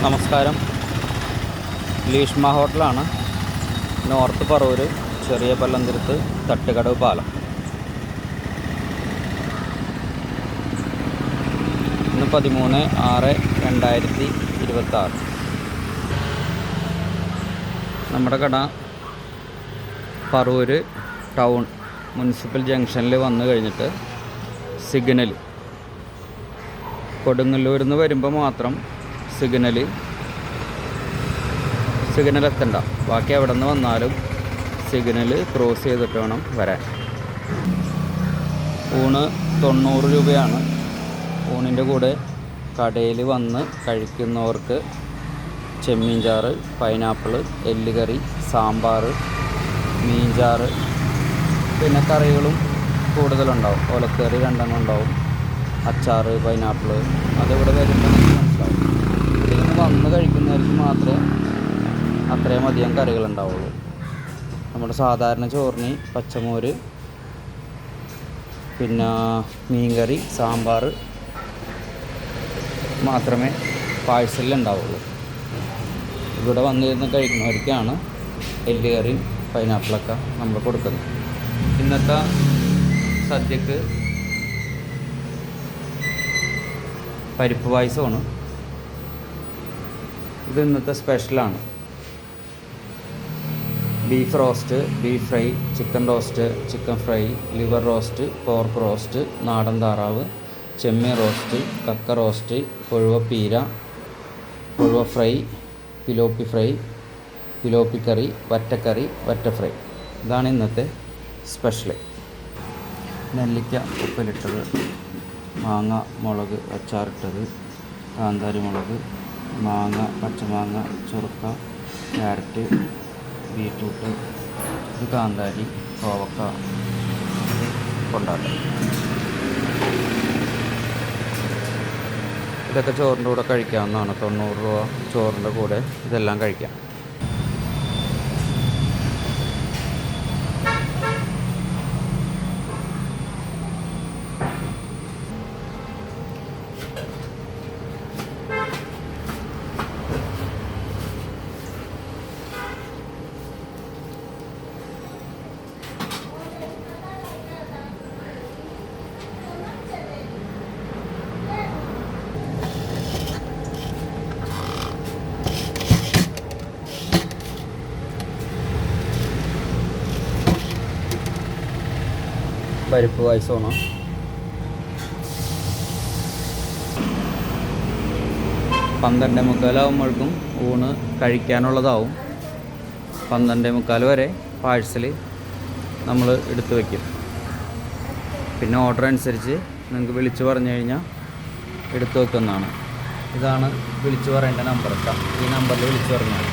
നമസ്കാരം. ലീഷ്മ ഹോട്ടലാണ്. നോർത്ത് പറവൂർ ചെറിയ പല്ലന്തിരത്ത് തട്ടുകടവ് പാലം. ഇന്ന് 13/6/2026. നമ്മുടെ കട പറവൂർ ടൗൺ മുനിസിപ്പൽ ജംഗ്ഷനിൽ വന്നു കഴിഞ്ഞിട്ട് സിഗ്നൽ കൊടുങ്ങല്ലൂരിൽ നിന്ന് വരുമ്പോൾ മാത്രം സിഗ്നൽ എത്തണ്ട. ബാക്കി എവിടെ നിന്ന് വന്നാലും സിഗ്നൽ ക്രോസ് ചെയ്തിട്ട് വേണം വരാൻ. ഊണ് 90 രൂപയാണ്. ഊണിൻ്റെ കൂടെ കടയിൽ വന്ന് കഴിക്കുന്നവർക്ക് ചെമ്മീൻ ചാറ്, പൈനാപ്പിൾ, എല്ലുകറി, സാമ്പാർ, മീൻചാറ്, പിന്നെ കറികളും കൂടുതലുണ്ടാവും. ഒലക്കറി 2 ഉണ്ടാവും, അച്ചാർ, പൈനാപ്പിൾ. അതിവിടെ വരുമ്പോൾ മനസ്സിലാവും. ഇതിൽ നിന്ന് വന്ന് കഴിക്കുന്നവർക്ക് മാത്രമേ അത്രയും അധികം കറികളുണ്ടാവുള്ളൂ. നമ്മുടെ സാധാരണ ചോറിന് പച്ചമോര്, പിന്നെ മീൻകറി, സാമ്പാർ മാത്രമേ പാഴ്സലിലുണ്ടാവുള്ളൂ. ഇവിടെ വന്നിരുന്ന് കഴിക്കുന്നവർക്കാണ് എല്ലുകറിയും പൈനാപ്പിളൊക്കെ നമ്മൾ കൊടുക്കുന്നത്. ഇന്നത്തെ സദ്യക്ക് പരിപ്പ് പായസമാണ്. ഇത് ഇന്നത്തെ സ്പെഷ്യലാണ്. Beef roast, beef fry, chicken roast, chicken fry, liver roast, pork roast, നാടൻ താറാവ്, ചെമ്മീൻ റോസ്റ്റ്, കക്ക റോസ്റ്റ്, കൊഴുവപ്പീര, കൊഴുവ ഫ്രൈ, പിലോപ്പി ഫ്രൈ, പിലോപ്പി കറി, വറ്റക്കറി, വറ്റ ഫ്രൈ. ഇതാണ് ഇന്നത്തെ സ്പെഷ്യൽ. നെല്ലിക്ക ഉപ്പിലിട്ടത്, മാങ്ങ മുളക് അച്ചാറിട്ടത്, കാന്താരി മുളക്, മാങ്ങ, പച്ചമാങ്ങ, ചുറുക്ക, ക്യാരറ്റ്, ബീറ്റ്റൂട്ട്, ഇത് കാന്താരി, കോവക്ക, കൊണ്ടാട്ടം. ഇതൊക്കെ ചോറിൻ്റെ കൂടെ കഴിക്കാവുന്നതാണ്. 90 രൂപ ചോറിൻ്റെ കൂടെ ഇതെല്ലാം കഴിക്കാം. പരിപ്പ് പായസമാണ്. പന്ത്രണ്ടേ മുക്കാലാവുമ്പോഴേക്കും ഊണ് കഴിക്കാനുള്ളതാവും. 12:45 വരെ പാഴ്സൽ നമ്മൾ എടുത്തു വയ്ക്കും. പിന്നെ ഓർഡർ അനുസരിച്ച് നിങ്ങൾക്ക് വിളിച്ചു പറഞ്ഞു കഴിഞ്ഞാൽ എടുത്തു വയ്ക്കുന്നതാണ്. ഇതാണ് വിളിച്ചു പറയേണ്ട നമ്പർ. ഈ നമ്പറിൽ വിളിച്ചു പറഞ്ഞാൽ